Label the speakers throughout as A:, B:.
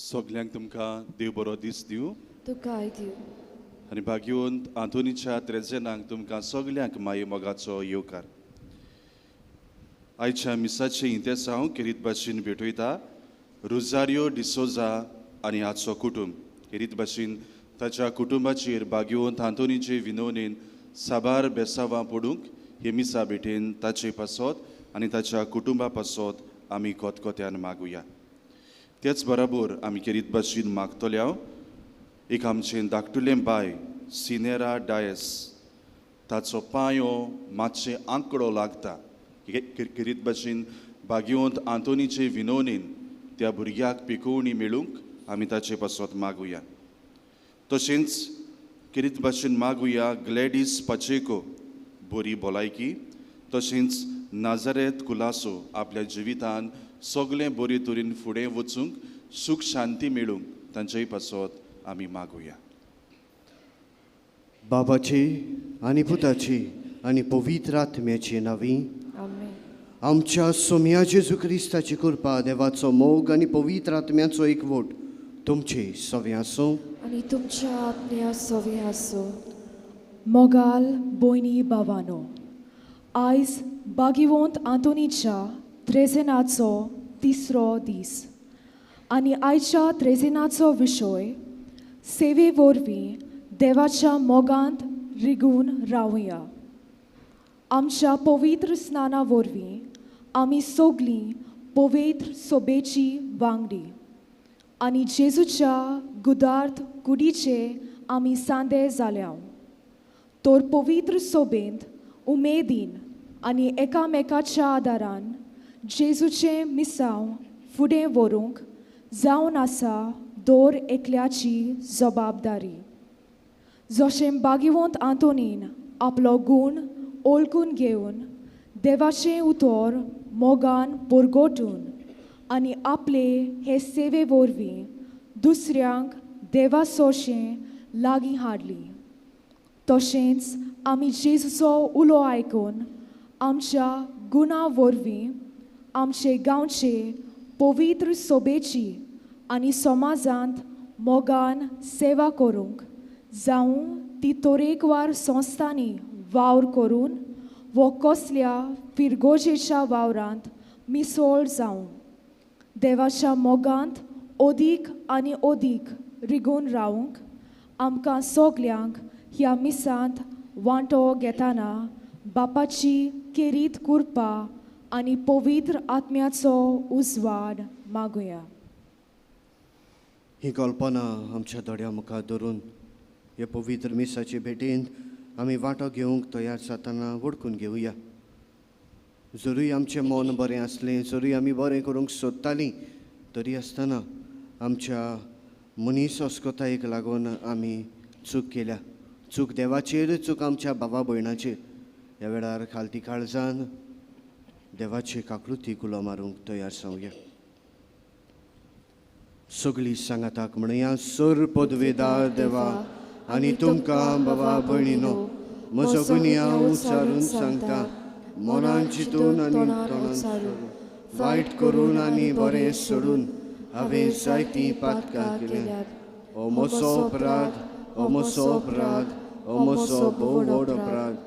A: सगल्यांक तुमकां देव बरो दीस दिवं.
B: तुकाय दिव.
A: आनी भाग्यवंत आंतोनीच्या त्रेजेनांक तुमकां सगल्यांक माये मोगाचो येवकार. आयच्या मिसाचे इंतेस हांव किरीत भाशेन भेटयता रोजारियो डिसोजा आनी हाचो कुटुंब. किरीत भाशेन ताच्या कुटुंबाचेर भाग्यवंत आंतोनीचे विनवणेन साबार बेसावां पडूंक हे मिसा भेटेन ताचे पासत आनी ताच्या कुटुंबा पासत आमी कोतकोत्यान मागुया. तेच बरोबर आमी किरीत भाशेन मागतल्या एक आमचें धाकटुलें बाय सिनेरा डायस ताचो पांयो मातशें आंकडो लागता. किरीत भाशेन भाग्यवंत आंतोनीचे विनवणेन त्या भुरग्याक पिकोवणी मेळूंक आमी ताचे पासत मागुया. तशेंच किरीत भाशेन मागुया ग्लॅडीस पाचेको बरी भलायकी. तशेंच नाजारेत कुलासो आपल्या जिवितान सगळें बरे तरेन फुडें वचूंक सूख शांती मेळूंक तांचेय पासत आमी मागुया.
C: बाबाची आनी पुताची आनी पवित्र आत्म्याची नांवी. आमच्या सोम्या जेजू क्रिस्ताची कृपा, देवाचो मोग आनी पवित्र आत्म्याचो एकवट तुमचे सगळ्यां आसूं
B: आनी तुमच्या आत्म्या सगळें आसूं.
D: मोगाल भयणी भावानो, आयज भाग्यवंत आंतोनीच्या त्रेजेनाचो तिसरो दीस आनी आयच्या त्रेजेनाचो विशय सेवे वरवीं देवाच्या मोगांत रिगून रावया. आमच्या पवित्र स्नाना वरवीं आमी सगळीं पवित्र सोबेची वांगडी आनी जेजूच्या गुदार्थ कुडीचे आमी सांदे जाल्या. तोर पवित्र सोबेंत उमेदीन आनी एकामेकाच्या आदारान जेजूचे मिसांव फुडें व्हरूंक जावन आसा दर एकल्याची जबाबदारी. जशें भाग्यवंत आंतोनीन आपलो गूण ओळखून घेवन देवाचें उतर मोगान परगटून आनी आपले हे सेवे वरवीं दुसऱ्यांक देवा सोशें लागीं हाडली, तशेंच आमी जेजूचो उलो आयकून आमच्या गुणां वरवीं आमचे गांवचे पवित्र सोबेची आनी समाजांत मोगान सेवा करूंक जावं ती तरेकवार संस्थांनी वावर करून वो कसल्या फिरगोजेच्या वावरांत मिसळ जावन देवाच्या मोगांत ओदीक आनी ओदीक रिगून रावंक आमकां सगल्यांक ह्या मिसांत वांटो घेतना बापाची केरीत कृपा आनी पवित्र आत्म्याचो उजवाड मागुया.
C: ही कल्पना आमच्या दोळ्या मुखार धरून हे पवित्र मिसाचे भेटेंत आमी वांटो घेवंक तयार जातना वळखून घेवया. जरूय आमचें मन बरें आसलें, जरूय आमी बरें करूंक सोदतालीं, तरी आसतना आमच्या मनीस अस्कोतायेक लागून आमी चूक केल्या. चूक देवाचेर, चूक आमच्या भावा भयणाचेर. ह्या वेळार खालती काळजान देवाची काकृती कुलो मारूंक तयार जावया. सगळीं सांगाताक म्हणया, सर पदवेदार देवा आनी तुमकां बाबा भयणीनो, म्हजो गुन्या उच्चारून सांगता, मनान चिंतून आनी तोंडान सोडून, वायट करून आनी बरें सोडून हांवें जायतीं पातकां केल्यात. Omosoprad, omosoprad, omosobovodoprad.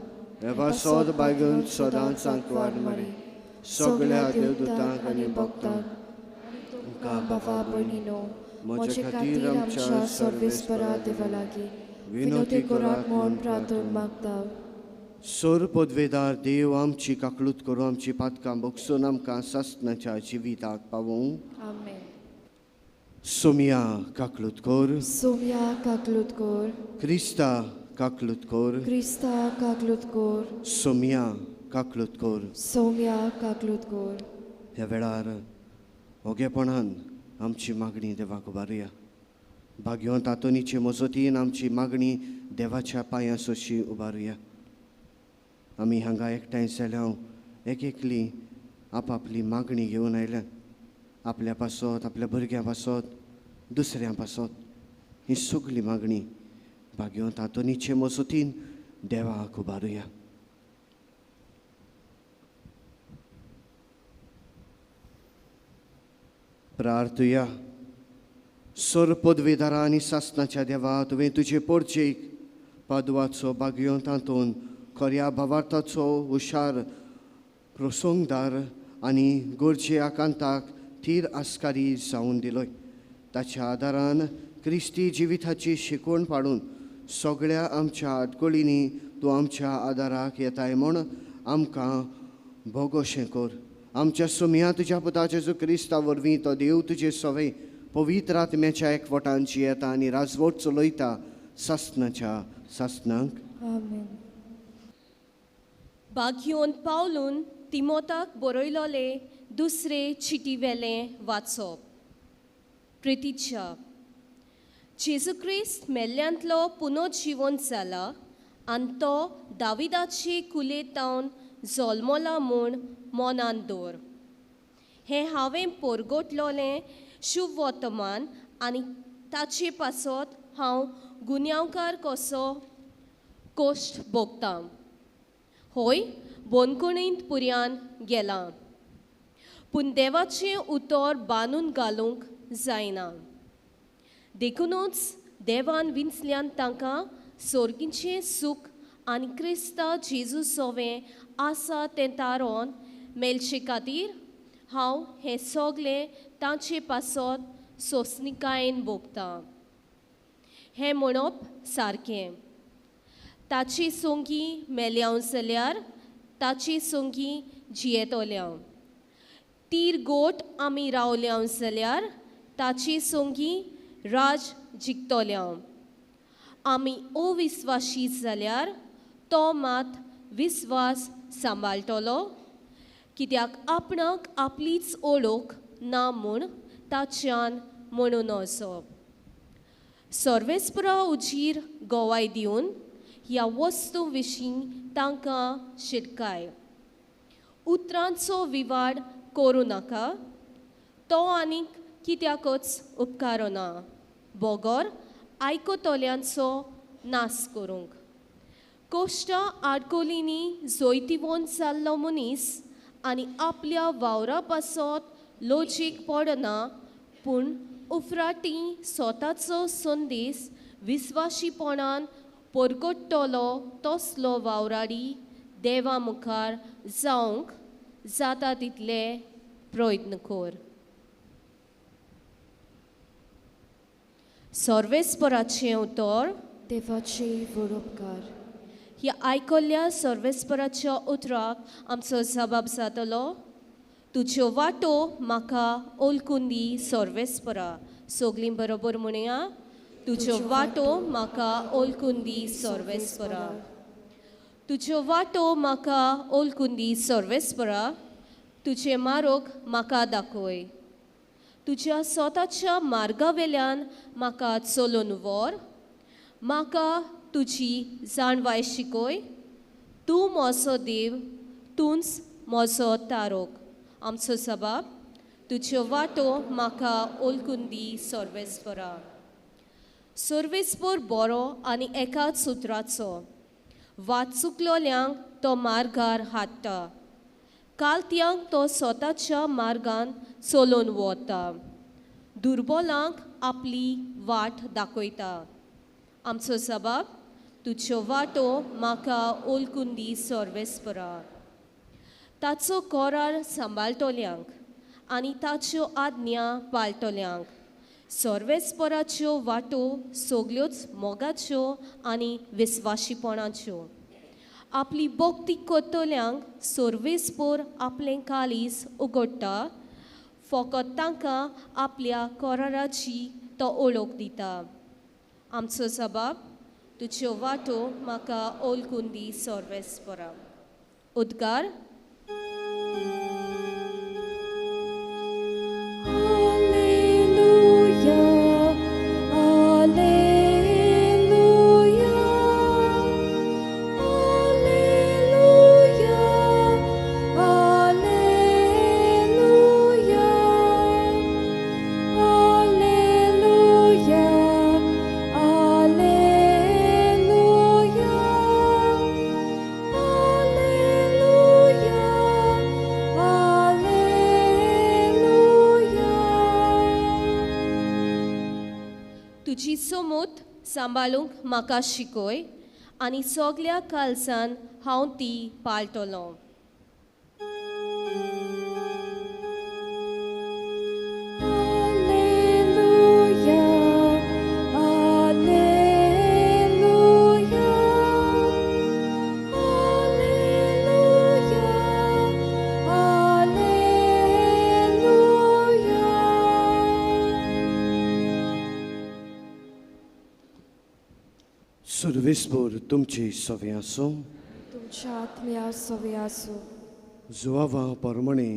C: Eva sod bagun sodan sankwar Mari. Soglia deवदूतांक आणि भक्तांक
B: तुमकां बाबा भयणीनो म्हजे खातीर आमच्या सर्वेस्परा देवा लागीं विनोती करात म्हूण प्रार्थना मागता.
C: सोर पदवेदार देव आमची काकलूत करू आमची पातकां बोगसून आमकां सस्नाच्या जिविताक पावूं.
B: आमेन.
C: सोमिया काकलूत कर.
B: सोम्या काकलूत कर.
C: क्रिस्ता काकलूत कर.
B: क्रिस्ता काकलूत कर.
C: सोमिया काकलूत कर.
B: सोम्या काकलूत कर.
C: ह्या वेळार ओगेपणान आमची मागणी देवाक उबारुया. भाग्यवंत आतोनीचे मजतीन आमची मागणी देवाच्या पांयासोशी उबारुया. आमी हांगा एकठांय जाल्यार एक एकली आपापली मागणी घेवन आयल्या. आपल्या पासत, आपल्या भुरग्यां पासत, दुसऱ्यां पासत ही सगळी मागणी भाग्यवंत आतोनीचे मजतीन देवाक उबारुया. प्रार्थुया. सोर पदवीदारा आनी सासनाच्या देवा तुवें तुजे पोरचेक पादवाचो भाग्यवंत हातून खऱ्या भावार्थाचो हुशार प्रसंगदार आनी गोरचे आकांताक थीर आस्कारी जावन दिलोय. ताच्या आदारान क्रिस्ती जिविताची शिकवण पाडून सगळ्या आमच्या आडकोळींनी तूं आमच्या आदाराक येताय म्हूण आमकां भोगोशें कर. आमच्या सोमिया तुज्या पुता जेजू क्रिस्ता वरवीं तो देव तुजे सवे पवित्र आत्म्याच्या एकवटांची येता आनी राजवट चलयता सासनाच्या सासनांक.
B: आमेन.
E: भाग्योन पावलून तिमोथाक बरयलोले दुसरे चिटी वेलें वाचप. प्रितीच्या. जेजू क्रिस्त मेल्ल्यांतलो पुनर्जीवन जाला आनी तो दाविदाचे कुलेतावन जल्मला म्हूण मनान दवर. हें हांवें परगटलोलें शुभ वर्तमान आनी ताचे पासत हांव गुन्यांवकार कसो कोश्ट भोगतां. होय, बोनकुणींत पुर्यान गेलां, पूण देवाचें उतर बांदून घालूंक जायना. देखूनच देवान विंचल्यान तांकां सोर्गीचें सूख आनी क्रिस्ता जेजू सोवें आसा तें तारोन मेलचे खातीर हांव हें सगलें तांचे पासत सोंसणिकायेन भोगतां. हें म्हणप सारकें. ताची सोंगी मेल्याव जाल्यार ताची सोंगी जियेतोल्याव. तीर गोट आमी रावल्याव जाल्यार ताची सोंगी राज जिखतोल्याव. आमी अविस्वासी जाल्यार तो मात विस्वास सांबाळटलो, कित्याक आपणाक आपलीच ओळख ना म्हूण ताच्यान म्हणून वचप. सर्वेस्परा उजीर गोवाय दिवन ह्या वस्तू विशीं तांकां शिटकाय. उतरांचो विवाड करूं नाका. तो आनीक कित्याकच उपकारो ना. बोगोर आयकोतोल्यांचो नास करूंक. कोश्टा आडकोलींनी जोयतीवोन जाल्लो मनीस आनी आपल्या वावरा पासत लोचीक पडना, पूण उफराटी स्वताचो संदेश विस्वाशीपणान परगट्टलो तसलो वावराडी देवा मुखार जावंक जाता तितले प्रयत्न कर. सर्वेस्पराचें उतर.
B: देवाचे वरोपकार.
E: ह्या आयकल्ल्या सर्वेस्पराच्या उतराक आमचो जबाब जातलो. तुज्यो वाटो म्हाका ओळखून दी सर्वेस्परा. सगलीं बरोबर म्हणया. तुज्यो वाटो म्हाका ओळखून दी सर्वेस्परा. तुज्यो वाटो म्हाका ओळखून दी सर्वेस्परा. तुजे मार्ग म्हाका दाखय. तुज्या स्वताच्या मार्गा वेल्यान म्हाका चलोवन व्हर. म्हाका तुजी जाणवाय शिकय. तूं म्हजो देव, तूंच म्हजो तारोक. आमचो जबाब. तुज्यो वाटो म्हाका ओळखून दी सर्वेस्परा. सर्वेस्पर बरो आनी एकाच उतराचो. वाट चुकलोल्यांक तो मार्गार हाडटा. कालत्यांक तो स्वताच्या मार्गान चलोवन वता. दुर्बलांक आपली वाट दाखयता. आमचो सबाब तुज्यो वाटो म्हाका ओळखून दी सर्वेस्परा. ताचो कोरार सांबाळटल्यांक आनी ताच्यो आज्ञा पाळटल्यांक सर्वेस्पराच्यो वाटो सगल्योच मोगाच्यो आनी विस्वाशीपणाच्यो. आपली भक्ती करतल्यांक सर्वेस्पर आपलें कालीस उगडटा. फकत तांकां आपल्या कोराराची तो ओळख दिता. आमचो सबाब तुज्यो वाटो म्हाका ओळखून दी सर्वेस्परा. उद्गार. तुजी समूत सांबाळूंक म्हाका शिकय आनी सगल्या कालसान हांव ती पाळटलों.
C: सर्वेस्पर तुमची सवे आसूं.
B: तुमच्या आत्म्या सवे आसूं.
C: जुवावा परमणे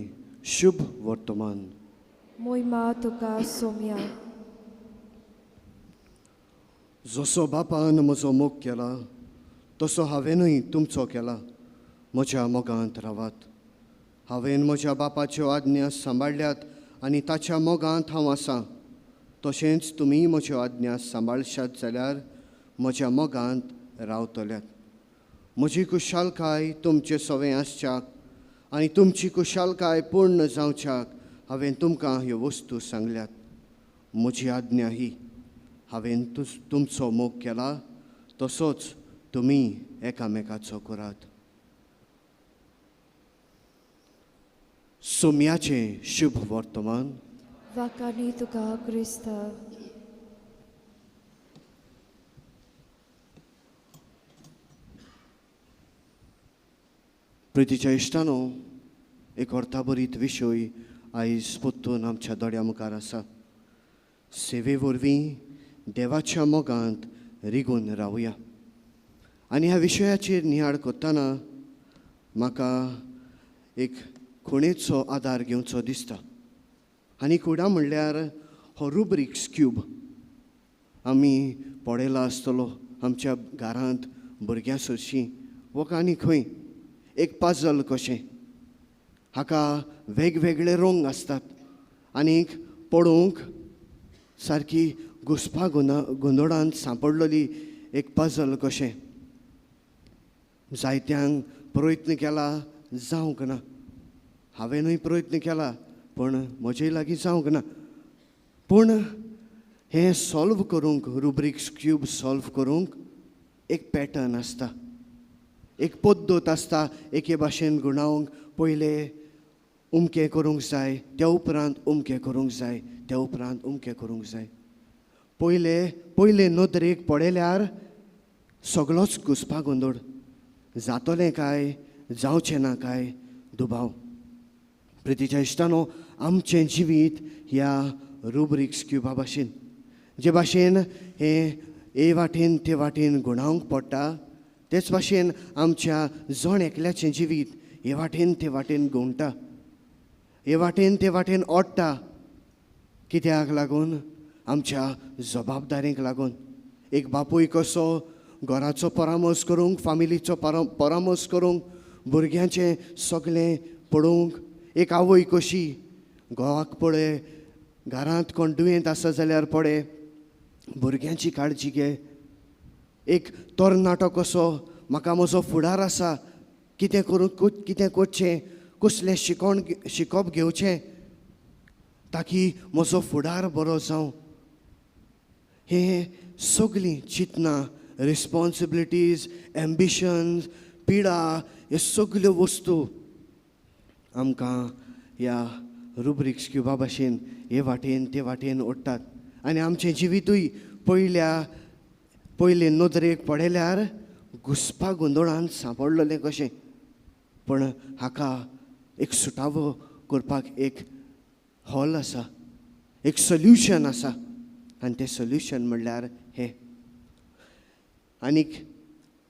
C: शुभ वर्तमान.
B: मोहिमा तुका सोम्या.
C: जसो बापान म्हजो मोग केला तसो हांवेनूय तुमचो केला. म्हज्या मोगांत रावात. हांवें म्हज्या बापाच्यो आज्ञा सांबाळल्यात आनी ताच्या मोगांत हांव आसां. तशेंच तुमी म्हज्यो आज्ञा सांबाळशात जाल्यार म्हज्या मोगांत रावतल्यात. म्हजी कुशालकाय तुमचे सवे आसच्याक आनी तुमची कुशालकाय पूर्ण जावच्याक हांवें तुमकां ह्यो वस्तू सांगल्यात. म्हजी आज्ञा ही हांवें तुमचो मोग केला तसोच तुमी एकामेकाचो करात. सोम्याचें शुभ वर्तमान.
B: वाकानी तुका क्रिस्त.
C: प्रितीच्या इश्टानो, एक अर्थाभरीत विशय आयज पोत्तून आमच्या दोळ्या मुखार आसा. सेवे वरवीं देवाच्या मोगांत रिगून रावया. आनी ह्या विशयाचेर नियाळ करतना म्हाका एक खुणेचो आदार घेवचो दिसता. आनी खुणा म्हणल्यार हो रुब्रिक्स क्यूब. आमी पळयला आसतलो आमच्या घरांत भुरग्यां सरशीं वो आनी खंय एक पजल कशें. हाका वेगवेगळे रंग आसतात आनीक पळोवंक सारकी घुसपा गोंदळांत सांपडलेली एक पजल कशें. जायत्यांक प्रयत्न केला जावंक ना. हांवेनूय प्रयत्न केला पण म्हजे लागीं जावंक ना. पूण हें सॉल्व करूंक, रुब्रिक्स क्यूब सॉल्व करूंक एक पॅटर्न आसता, एक पद्दत आसता. एके भाशेन गुणावंक पयलें उमकें करूंक जाय, त्या उपरांत उमकें करूंक जाय, त्या उपरांत उमकें करूंक जाय. पयले नदरेक पळयल्यार सगळोच घुसपा गोंदळ. जातलें काय जावचें ना काय दुबाव. प्रितीच्या इश्टानो, आमचें जिवीत ह्या रुब्रिक्स क्यूबा भाशेन, जे भाशेन हें ए वाटेन ते वाटेन गुणावंक पडटा, तेच भाशेन आमच्या जण एकल्याचें जिवीत हे वाटेन ते वाटेन घुंवटा, हे वाटेन ते वाटेन ओडटा. कित्याक लागून? आमच्या जबाबदारेक लागून. एक बापूय कसो घराचो परामर्श करूंक, फामिलीचो परामर्श करूंक, भुरग्यांचें सगळें पळोवंक. एक आवय कशी घोवाक पळय, घरांत कोण दुयेंत आसा जाल्यार पळय, भुरग्यांची काळजी घे. एक तरणाटो कसो म्हाका म्हजो फुडार आसा, कितें करूं, कितें करचें, कसलें शिकप घेवचें, ताकी म्हजो फुडार बरो जावं. हे सगळीं चिंतनां, रिस्पॉन्सिबिलिटीज, एम्बिशन्स, पिडा, ह्यो सगल्यो वस्तू आमकां ह्या रुब्रिक्स क्युबा भाशेन हे वाटेन ते वाटेन ओडटात. आनी आमचें जिवितूय पयले नदरेक पडयल्यार घुसपा गोंदळान सांपडलेलें कशें. पण हाका एक सुटावो करपाक एक हॉल आसा, एक सोल्युशन आसा. आनी तें सोल्युशन म्हणल्यार हें. आनीक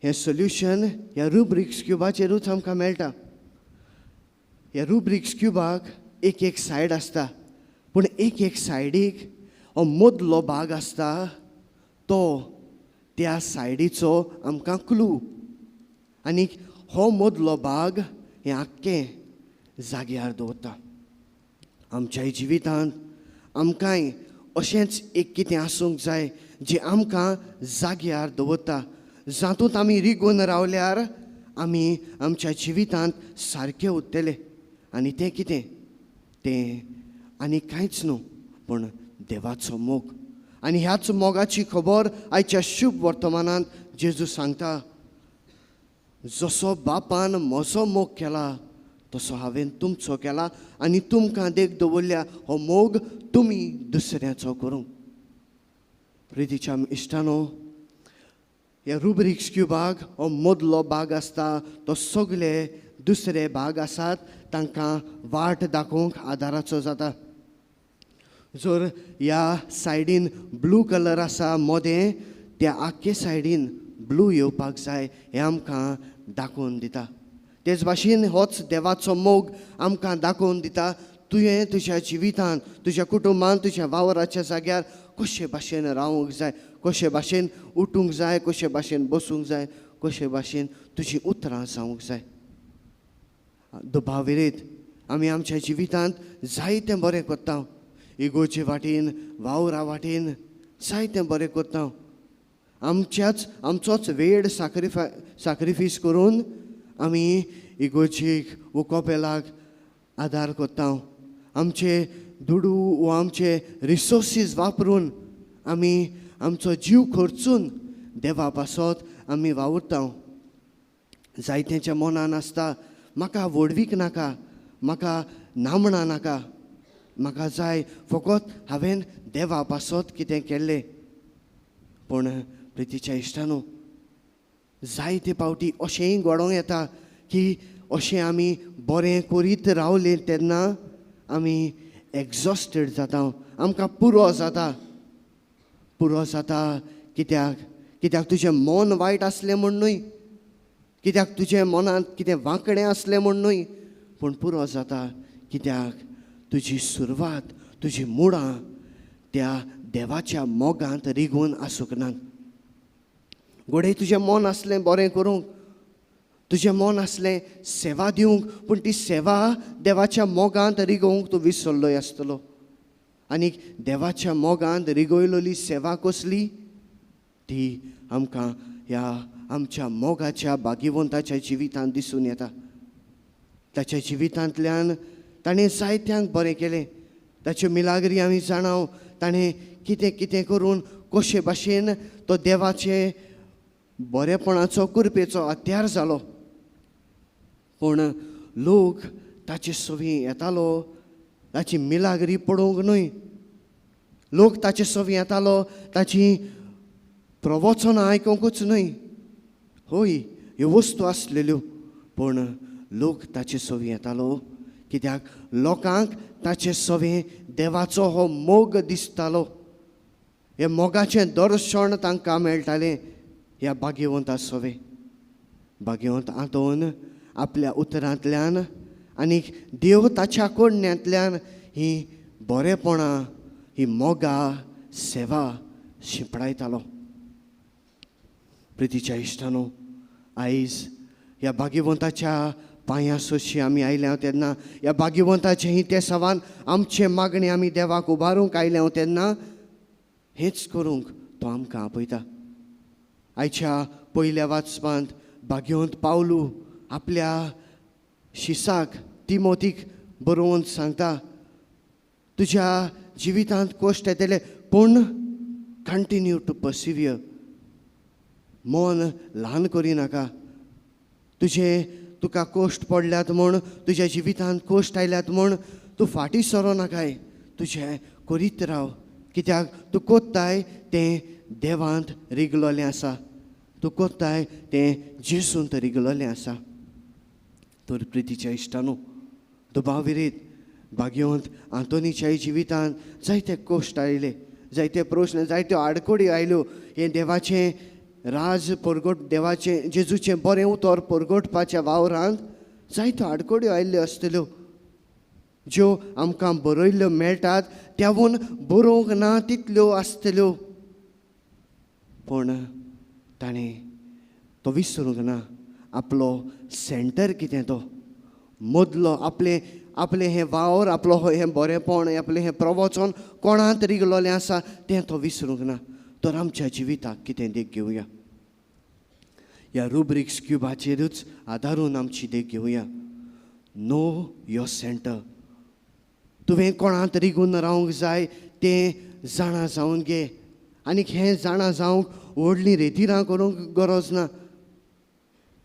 C: हें सोल्युशन ह्या रुब्रिक्स क्युबाचेरूच आमकां मेळटा. ह्या रुब्रिक्स क्युबाक एक एक सायड आसता, पूण एक एक सायडीक हो मदलो भाग आसता तो त्या सायडीचो आमकां क्लू. आनीक हो मदलो भाग हें आख्खें जाग्यार दवरता. आमच्याय जिवितांत आमकांय अशेंच एक कितें आसूंक जाय जें आमकां जाग्यार दवरता, जातूंत आमी रिगून रावल्यार आमी आमच्या जिवितांत सारके उरतले. आनी तें कितें? तें आनी कांयच न्हू पूण देवाचो मोग. आनी ह्याच मोगाची खबर आयच्या शुभ वर्तमानांत जेजू सांगता, जसो बापान म्हजो मोग केला तसो हांवें तुमचो केला आनी तुमकां देख दवरल्या हो मोग तुमी दुसऱ्याचो करूंक. प्रितीच्या इश्टानो, ह्या रुब्रिक्स क्युबाक हो मदलो भाग आसता, तो सगळे दुसरे भाग आसात तांकां वाट दाखोवंक आदाराचो जाता. जर ह्या सायडीन ब्लू कलर आसा मोदें, त्या आख्खे सायडीन ब्लू येवपाक जाय हें आमकां दाखोवन दिता. तेच भाशेन होच देवाचो मोग आमकां दाखोवन दिता तुवें तुज्या जिवितांत, तुज्या कुटुंबांत, तुज्या वावराच्या जाग्यार कशे भाशेन रावूंक जाय, कशे भाशेन उठूंक जाय, कशे भाशेन बसूंक जाय, कशे भाशेन तुजीं उतरां जावंक जाय. दुबाविरीत आमी आमच्या जिवितांत जायतें बरें करता. इगोचे वाटेन, वावरा वाटेन जायतें बरें करता. आमचोच वेळ साक्रिफायस करून आमी इगोचेक वो कपेलाक आदार करता. आमचे दुडू वो आमचे रिसोर्सीस वापरून आमी आमचो जीव खर्चून देवा पासत आमी वावुरता. जायत्यांच्या मनान आसता, म्हाका व्हडवीक नाका, म्हाका नामणां नाका, म्हाका जाय फकत हांवें देवा पासत कितें केल्लें. पूण प्रितीच्या इश्टानो, जायते पावटी अशेंय घडोवं येता की अशें आमी बरें करीत रावले तेन्ना आमी एग्जॉस्टेड जाता, आमकां पुरो जाता. पुरो जाता कित्याक तुजें मन वायट आसलें म्हूण न्हय, कित्याक तुजें मनांत कितें वांकडें आसलें म्हूण न्हय, पूण पुरो जाता कित्याक तुजी सुरवात, तुजीं मुळां त्या देवाच्या मोगांत रिगून आसूंक नात. घोडे तुजें मन आसलें बरें करूंक, तुजें मन आसलें सेवा दिवंक, पूण ती सेवा देवाच्या मोगांत रिगोवंक तूं विसरलोय आसतलो. आनी देवाच्या मोगांत रिगयलोली सेवा कसली? ती आमकां ह्या आमच्या मोगाच्या भाग्यवंताच्या जिवितांत दिसून येता. ताच्या जिवितांतल्यान ताणें जायत्यांक बरें केलें. ताच्यो मिलाग्री आमी जाणाव. ताणें कितें कितें करून कशे भाशेन तो देवाचे बरेपणाचो कृपेचो हत्यार जालो. पूण लोक ताचे सवी येतालो ताची मिलाग्री पळोवंक न्हय, लोक ताचे सवी येतालो ताची प्रवचनां आयकूंकूच न्हय. होय, ह्यो वस्तू आसलेल्यो, पूण लोक ताचे सवी येतालो कित्याक लोकांक ताचे सवें देवाचो हो मोग दिसतालो. हे मोगाचें दर्शण तांकां मेळटालें ह्या भाग्यवंता सवें. भाग्यवंत आंतोन आपल्या उतरांतल्यान आनी देव ताच्या कोडण्यांतल्यान ही बरेपणां, ही मोगा, सेवा शिंपडायतालो. प्रितीच्या इश्टानो, आयज ह्या भाग्यवंताच्या पांयां सोशी आमी आयल्या तेन्ना, ह्या भाग्यवंताचे ही ते सवान आमचे मागणी आमी देवाक उबारूंक आयल्या तेन्ना हेच करूंक तो आमकां आपयता. आयच्या पयल्या वाचपांत भाग्यवंत पावलू आपल्या शिसाक तिमोथीक बरोवन सांगता, तुज्या जिवितांत कोश्ट येतले पूण कंटिन्यू टू पर्सिवियर. मन ल्हान करी नाका. तुका कोश्ट पडल्यात म्हूण, तुज्या जिवितांत कोश्ट आयल्यात म्हूण तूं फाटीं सरो नाकाय. तुजें करीत राव, कित्याक तूं कोत्ताय तें देवांत रिगलोलें आसा. तूं कोत्ताय तें जेसूंत रिगलोलें आसा. तर प्रितीच्या इश्टानो, दुबाविरीत भाग्यवंत आंतोनीच्याय जिवितांत जायते कोश्ट आयले, जायते प्रश्न, जायत्यो आडकोडी आयल्यो. हें देवाचें राज परगट, देवाचें जेजूचें बरें उतर परगटपाच्या वावरांत जायत्यो आडकोड्यो आयल्ल्यो आसतल्यो, ज्यो आमकां बरयल्ल्यो मेळटात त्याहून बरोवंक ना तितल्यो आसतल्यो. पूण ताणें तो विसरूंक ना आपलो सेंटर कितें तो मदलो. आपलें हें वावर, आपलो हें बरेंपण, आपलें हें प्रवचन कोणांत रिगलोलें आसा तें तो विसरूंक ना. तर आमच्या जिविताक कितें देख घेवया. ह्या रुब्रिक्स क्युबाचेरूच आदारून आमची देख घेवया. Know your centre. तुवें कोणांत रिगून रावंक जाय तें जाणा जावन घे. आनीक हें जाणा जावंक व्हडलीं रेतीरां करूंक गरज ना.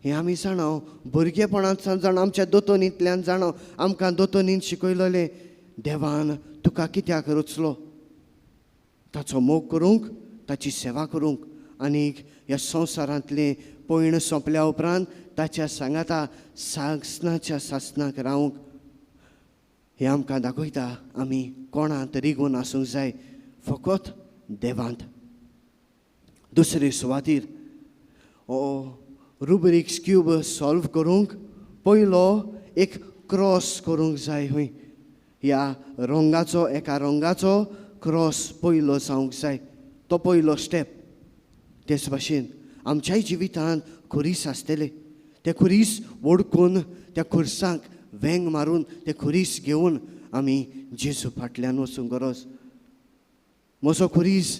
C: हें आमी जाणाव भुरगेपणांत जाण आमच्या दोतोनींतल्यान जाणाव. आमकां दोतोनीन शिकयलोलें देवान तुका कित्याक रचलो, ताचो मोग करूंक, ताची सेवा करूंक, आनीक ह्या संवसारांतलें पयण सोंपल्या उपरांत ताच्या सांगाता सासणाच्या सासणाक रावंक. हें आमकां दाखयता आमी कोणांत रिगून आसूंक जाय, फकत देवांत. दुसरे सुवातेर हो रुब्रिक्स क्यूब सॉल्व करूंक पयलो एक क्रॉस करूंक जाय. हूंय ह्या रंगाचो, एका रंगाचो क्रॉस पयलो जावंक जाय. तो पयलो स्टेप. तेच भाशेन आमच्याय जिवितांत खुरीस आसतले. ते खुरीस ओडकून, त्या खुर्साक वेंग मारून, ते खुरीस घेवन आमी जेजू फाटल्यान वचूंक गरज. म्हजो खुरीस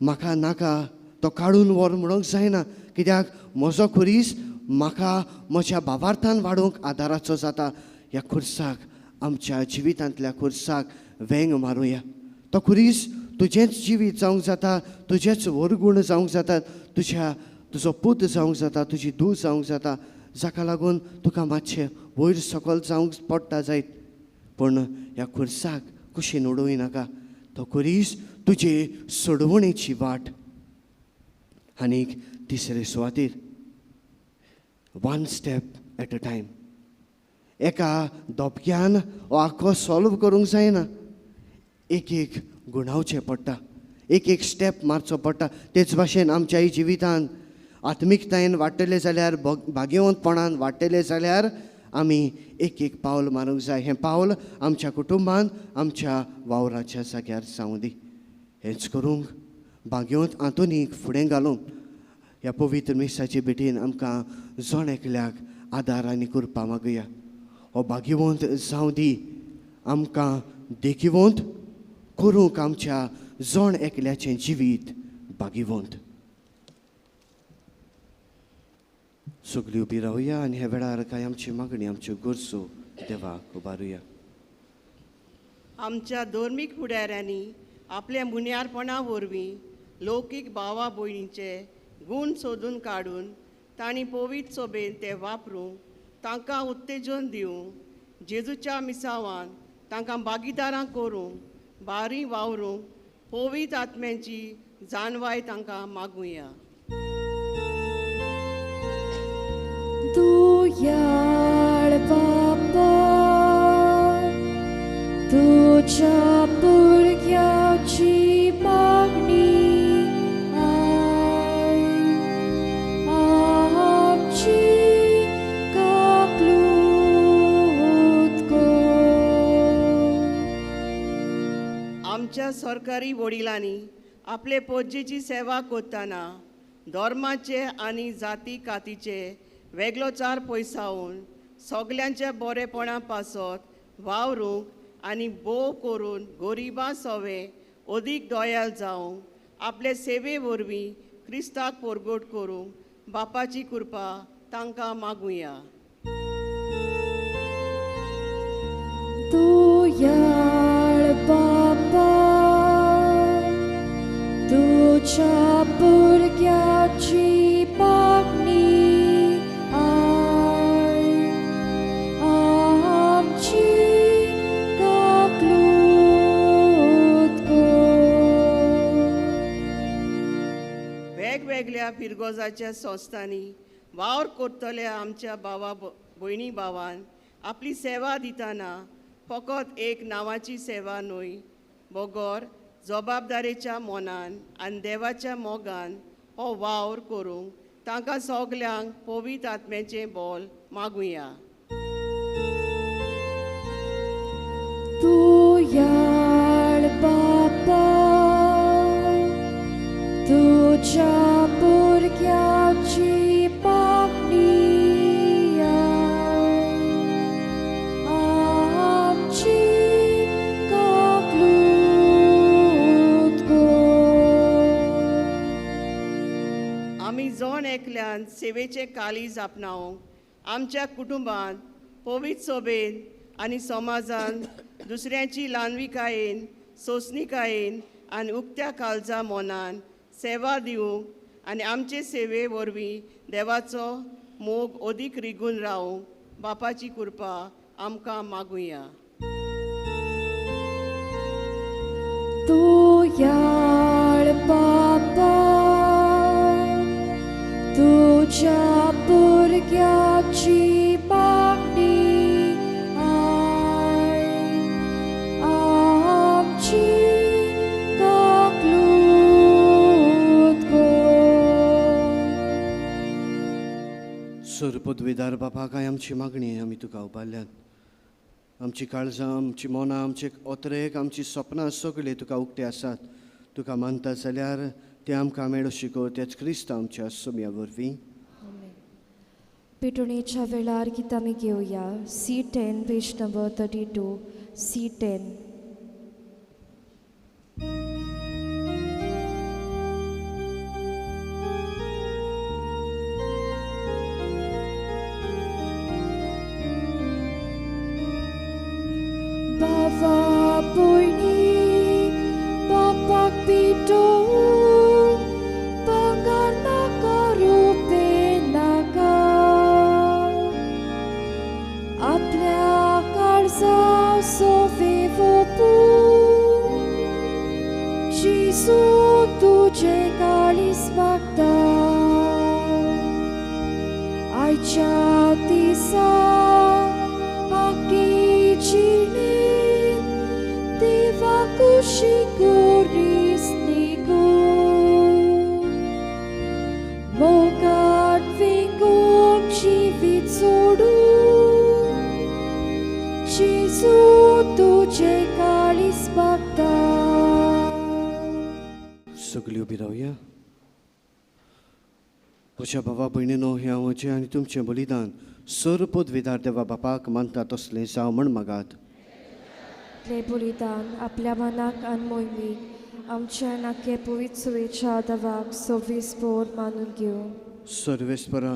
C: म्हाका नाका तो काडून व्हर म्हणूंक जायना, कित्याक म्हजो खुरीस म्हाका म्हज्या भावार्थान वाडोवंक आदाराचो जाता. ह्या खुर्साक, आमच्या जिवितांतल्या खुर्साक वेंग मारुया. तो खुरीस तुजेंच जिवीत जावंक जाता, तुजेच वरगूण जावंक जाता, तुजो पूत जावंक जाता, तुजी धूव जावंक जाता, जाका लागून तुका मातशें वयर सकयल जावंक पडटा जायत. पूण ह्या खुर्साक कुशीन उडोवं नाका. तो खुरीस तुजे सोडवणेची वाट. आनीक तिसरे सुवातेर one step at a time. एका दोपक्यान हो आख्खो सॉल्व करूंक जायना. एक एक गुणावचें पडटा, एक एक स्टेप मारचो पडटा. तेच भाशेन आमच्याय जिवितांत आत्मीकतायेन वाडटले जाल्यार, भाग्यवंतपणान वाडटले जाल्यार आमी एक एक पावल मारूंक जाय. हें पावल आमच्या कुटुंबान, आमच्या वावराच्या जाग्यार जावं दी. हेंच करूंक भाग्यवंत आंतोनीक फुडें घालून ह्या पवित्र मिसाचे भेटेन आमकां जण एकल्याक आदार आनी कृपा मागुया. हो भाग्यवंत जावं दी. आमकां देखीवंत करूंक आमच्या जण एकल्याचें जिवीत भाग्यवंत. सगळीं उबी रावया आनी ह्या वेळार कांय आमची मागणी, आमच्यो गरजो देवाक उबारुया.
F: आमच्या धर्मीक फुडाऱ्यांनी आपल्या मुन्यारपणा वरवीं लौकीक भावा भयणीचे गूण सोदून काडून तांणी पवित्र सोबेन ते वापरूंक, तांकां उत्तेजन दिवंक, जेजूच्या मिसावान तांकां भागीदारां करूंक, बारी वावरूंक पवित्र आत्म्याची जाणवाय तांकां मागुया.
B: दयाळ बापा, तुझ्या भुरग्याची मागणी आमची काकलूत कर.
F: आमच्या सरकारी वडिलांनी आपले पोजेची सेवा करतना धर्माचे आनी जाती कातीचे वेगळोचार पयसावून सगल्यांच्या बरेपणा पासत वावरूंक आनी बोव करून गरिबां सवे अदीक दोयाल जावंक, आपले सेवे वरवीं क्रिस्ताक परगट करूंक बापाची कृपा तांकां मागुया.
B: दयाळ
F: वेगळ्या फिरगोजाच्या संस्थांनी वावर करतल्या आमच्या भयणी भावान आपली सेवा दितना फकत एक नांवाची सेवा न्हय, बोगोर जबाबदारेच्या मोनान आनी देवाच्या मोगान हो वावर करूंक तांकां सगल्यांक पवित्र आत्म्याचें बोल मागुया.
B: तू याळ बापा, तुझ्या भुरग्याची मागणी आमची काकलूत कर.
F: आमी जण एकल्यान सेवेचे कालीज आपणावंक आमच्या कुटुंबांत पवित्र सोबेन आनी समाजान दुसऱ्यांची ल्हानविकायेन सोंसणिकायेन आनी उक्त्या काळजा मोनान सेवा दिवंक आनी आमचे सेवे वरवीं देवाचो मोग अदीक रिगून रावंक बापाची कृपा आमकां मागुया.
B: तू याळ बापा, तुझ्या भुरग्याची मागणी आमची काकलूत कर.
C: सरपदवीदार बापा, काय आमची मागणी आमी तुका उबारल्यात. आमची काळजां, आमची मोनां, आमचे ओतरेक, आमची सपनां सगळे तुका उक्ते आसात. तुका मानता जाल्यार ते आमकां मेळो शिको. तेच क्रिस्त आमच्या सोम्या वरवीं.
B: पिटुणेच्या वेळार गीत आमी घेवया. C10 page number 32. C10. बाबा भयणी बापाक पिटून पंगार नाका रुपे नाका. आपल्या काळजा सोवे ओपून जेजू तुझे काळीज मागता. आयच्या दिसा आख्खी जिणेन देवा कुशी करीस निगून. मोगाट विंगून जिवीत सोडून जेजू तुझे काळीज मागता.
C: सगळीं उबी रावया. म्हज्या भावा भयणीनो, हें म्हजें आनी तुमचें बलिदान सरपदवीदार देवा बापाक मानता तसलें जावं म्हण मागात.
B: आपले बलिदान आपल्या मनाक आनी मोहिमेक आमच्या नाके पवित्र सुवेच्या देवाक सव्वीसभर मानून घेवं.
C: सर्वेस्परा,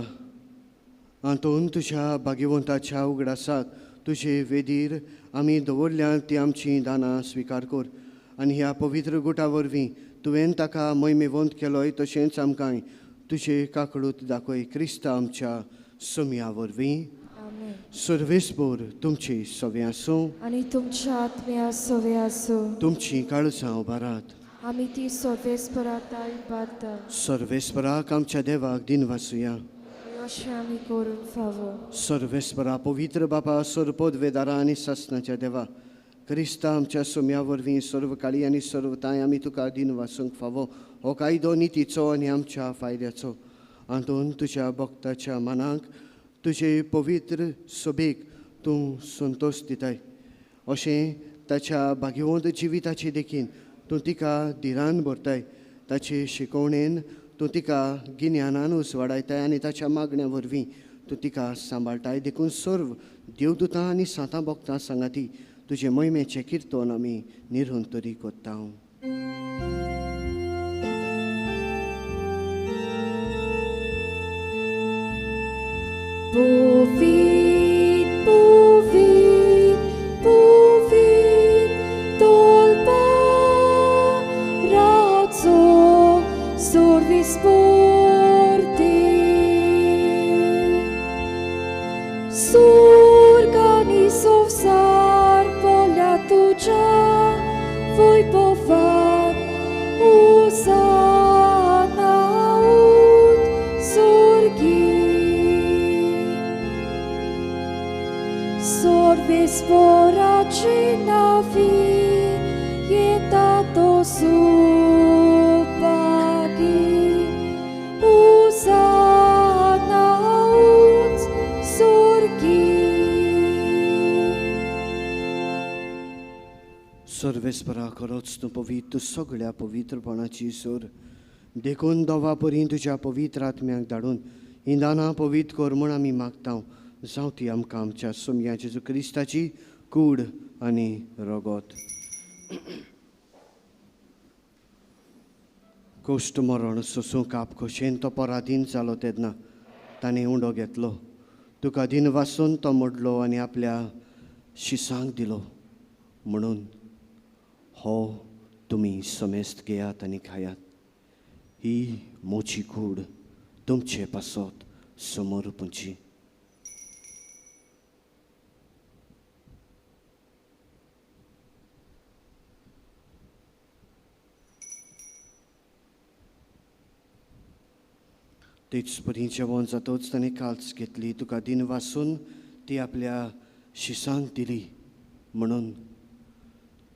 C: हातून तुज्या भाग्यवंताच्या उगडासाक तुजे वेदीर आमी दवरल्यात ती आमची दानां स्विकार कर. आनी ह्या पवित्र गुटा वरवीं तुवें ताका महिमेवंत केलोय तशेंच आमकांय तुजे काकडूत दाखय. क्रिस्त आमच्या सोम्या वरवीं.
B: आमेन.
C: सर्वेस्पर तुमची सवे आसूं.
B: आनी तुमच्या आत्म्या सवे आसूं.
C: तुमची काळजां उबारात.
B: आमी ती सर्वेस्पराताय बारता.
C: सर्वेस्पराक आमच्या देवाक दिन वासुया.
B: अशें आमी करूंक फावो.
C: सर्वेस्परा पवित्र बापा, सरपदवेदारा आनी सासणाच्या देवा, क्रिस्ता आमच्या सोम्या वरवीं सर्व काळी आनी सर्वताय आमी तुका दिन वासूंक फावो. हो कायदो नितीचो आनी आमच्या फायद्याचो. हातून तुज्या भक्ताच्या मनाक तुजे पवित्र सोबेक तूं संतोश दिताय. अशें ताच्या भाग्यवंत जिविताची देखीन तूं तिका धिरान भरताय. ताचे शिकवणेन तूं तिका गिन्यानानूच वाडयताय आनी ताच्या मागण्या वरवीं तूं तिका सांबाळटाय. देखून सर्व देवदूतां आनी सातां भक्तां सांगाती तुजे महिमेचें किर्तन आमी निरंतरी कोत्ता.
B: Puvit, puvit, puvit, tolpa, razzo, sorvis porte. Surgani sovsar, volia tuja, voi povar, usana. supagi usana uts surgi.
C: सर्वेस्परा खरोच तूं पवित्र सगळ्या पवित्रपणाची सोर देखून दोवा परी तुज्या पवित्र आत्म्याक धाडून ही दानां पवित्र कर म्हूण आमी मागता. जावं ती आमकां आमच्या सोमया जेजू क्रिस्ताची कूड आनी रगत. कोश्ट मरण सोसूं काप खोशेन तो पराधीन जालो तेन्ना ताणें उंडो घेतलो. तुका दिन वासून तो मोडलो आनी आपल्या शिसांक दिलो. म्हणून हो तुमी समेस्त घेयात आनी खायात. ही मोची कूड तुमचे पासत समोर पुंची. तेच परी जेवण जातोच ताणें काल्स घेतली. तुका दिन वासून ती आपल्या शिसांक दिली. म्हणून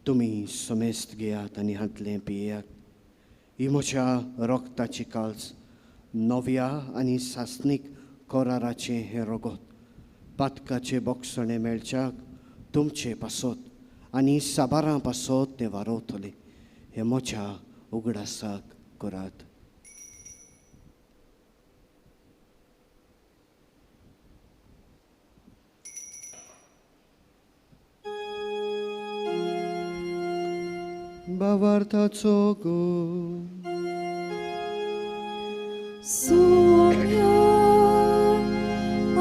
C: तुमी समेस्त घेयात आनी हातलें पियेयात. ही म्हज्या रोगताची काल्स नव्या आनी सासनीक कोराराचें हें रगत. पातकाचे बोगसणे मेळच्याक तुमचे पासत आनी साबारां पासत तें वारोवतले. हें म्हज्या उगडासाक करात. भावार्थाचो गो
B: Sonia,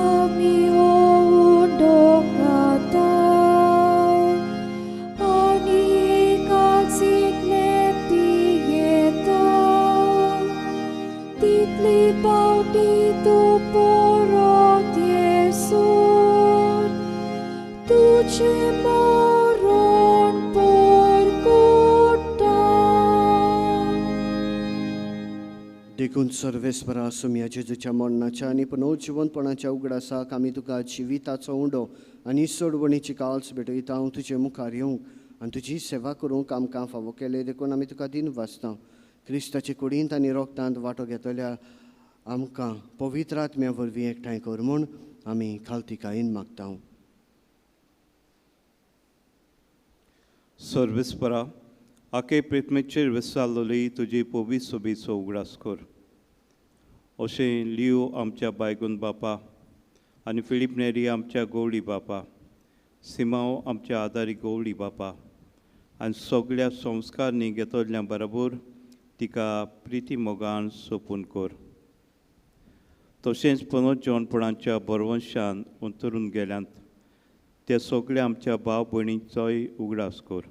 B: ami undo kata, ani katsigne tieta, titli pauti tu porot Yesus, tuci moron por kota.
C: देखून सर्वेस्परा सोम्या जेजूच्या मरणाच्या आनी पुनर्जिवनपणाच्या उगडासाक आमी तुका जिविताचो उंडो आनी सोडवणीची काल्स भेटयता. हांव तुजे मुखार येवंक आनी तुजी सेवा करूंक आमकां फावो केले. देखून आमी तुका दिन वाचता. क्रिस्ताचे कुडींत आनी रोगतांत वांटो घेतल्या आमकां पवित्र आत्म्या वरवीं एकठांय कर म्हूण आमी खालतिकायेन मागता.
G: सर्वेस्परा आखे प्रेतमेचेर विसारलोली तुजी पवित्र सोबीचो उगडास कर. अशें लियो आमच्या बायगून बापा आनी फिलीप नेरी आमच्या गवळी बापा, सिमांव आमच्या आदारी गवळी बापा आनी सगळ्या संस्कारनी घेतल्या बरोबर तिका प्रिती मोगान सोपून कर. तशेंच पुनर्जिवनपणाच्या बरवंशान उतरून गेल्यांत ते सगळ्या आमच्या भाव भयणींचोय उगडास कर.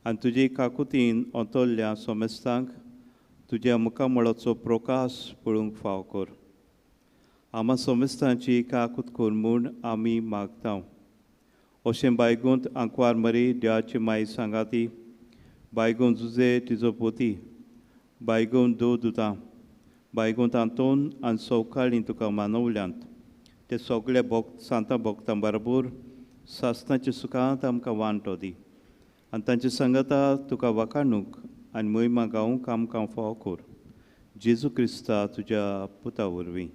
G: आनी तुजे काकुतीन ओतोल्ल्या सोमेस्तांक तुज्या मुखामळाचो प्रकाश पळोवंक फाव कर. आमा सोमेस्तांची काकूत कर म्हूण आमी मागता. अशें बायगूंत आंकवार मरी देवाची माई सांगाती, बायगूंत जुजे तिजो पोती, बायगूंत दो दुतां, बायगूंत आंतोन आनी सवकाळीं तुका मानवल्यांत ते सगळे सांतां भोगतां बरोबर सासणाच्या सुखांत आमकां वांटो दी. आनी तांचे सांगता तुका वाखाणूक आनी महिमा गावूंक आमकां फाव कर. जेजू क्रिस्ता तुज्या पुता वरवीं.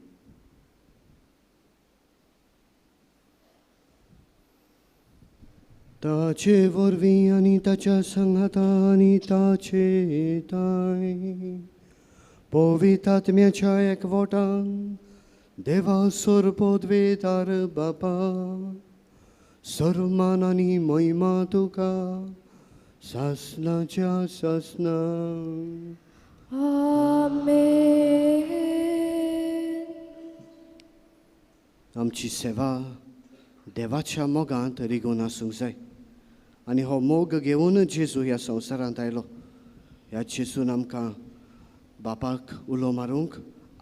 C: ताचे वरवीं आनी ताच्या संगाता आनी ताचे ताय पवित्र आत्म्याच्या एकवटान देवा सर्वोद्वेदार बापा सर्वमान आनी महिमा तुका सासनाच्या सासना.
B: Amen.
C: आमची सेवा देवाच्या मोगांत रिगून आसूंक जाय. आनी हो मोग घेवन जेजू ह्या संवसारांत आयलो. ह्या जेजून आमकां बापाक उलो मारूंक,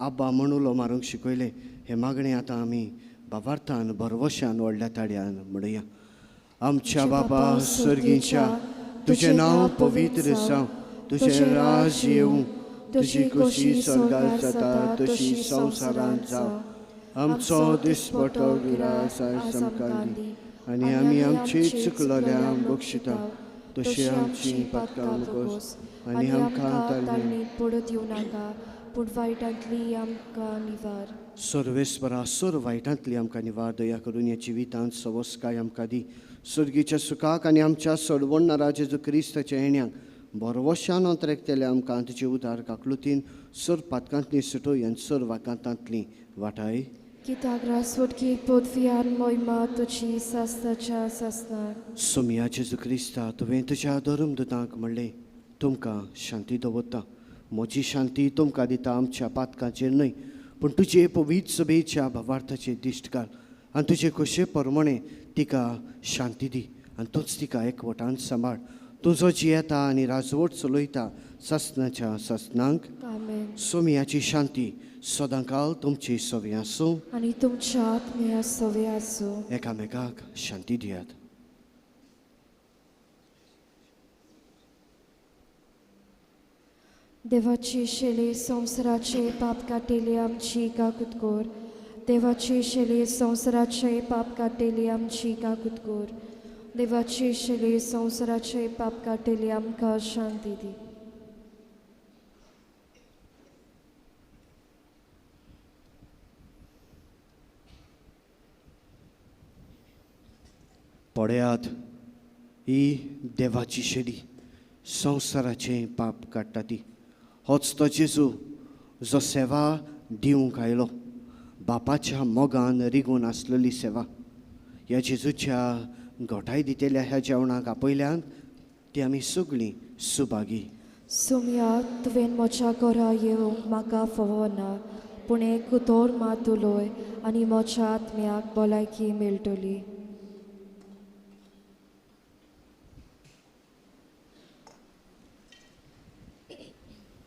C: आब्बा म्हूण उलो मारूंक शिकयलें. हे मागणें आतां आमी बाबार्थान बरवशान व्हडल्या ताड्यान म्हणुया. आमच्या बापा सर्गीच्या तुजें नांव पवित्र जावं, तुजें राज येवं, तुजी खुशी स्वर्गांत जाता तशी संवसारांत जावं. आमचो दिसपटो गिरास आयज आमकां दी आनी आमी आमची चुकलोल्यांक बक्षिता. तशी आमची पातकां मुगोस आनी आमकां ताळणीत पडत येवं नाका पूण वायटांतली आमकां निवार. सर्वेस्परा सर वायटांतली आमकां निवार दया करून ह्या जिवितांत सवस्काय आमकां दी. सर्गीच्या सुखाक आनी आमच्या सोडवणा जेजू क्रिस्ताच्या येण्याक बरोवशान अंतरेकतेले आमकां तुजे उदार काकलुतीन सर पातकांतली सुटोय आनी सर वाकांतांतली वाटाय.
B: कित्याक रासवटकी पदवियान मोहिमा तुजी सासनाच्या सासनार.
C: सोमिया जेजू क्रिस्ता तुवें तुज्या धर्मदुतांक म्हणलें तुमकां शांती दवरता. म्हजी शांती तुमकां दिता आमच्या पातकांचेर न्हय पूण तुजे पवित्र सभेच्या भावार्थाचेर दिश्ट घाल आनी तुजे कशे परमणे तिका शांती दी आनी तूंच तिका एकवटान सांबाळ. तुजो जियेता आनी राजवट चलयता सासनाच्या सासनांक.
B: आमेन.
C: सोमियाची शांती सदांकाल तुमची सवे आसूं
B: आनी तुमच्या आत्म्या सवे आसूं.
C: एकामेकाक शांती दियात.
B: देवाची शेले संवसाराचे पाप काटेले आमची काकुतकोर. देवाची शेले संवसाराचे पाप काटेले आमची काकुतकोर. देवाची शेले संवसाराचे पाप काटेले आमकां शांती दी.
C: पळयात ही देवाची शेली संवसाराचे पाप काडटा ती. होच तो जेजू जो सेवा दिवंक आयलो बापाच्या मोगान रिगून आसलेली सेवा. ह्या जेजूच्या घोटाय दितेल्या ह्या जेवणाक आपयल्यान ती आमी सगळीं सुभागी.
B: सोम्या तुवें म्हज्या घरा येवंक म्हाका फावो ना पूण एक उतर मात उलय आनी म्हज्या आत्म्याक भलायकी मेळटली.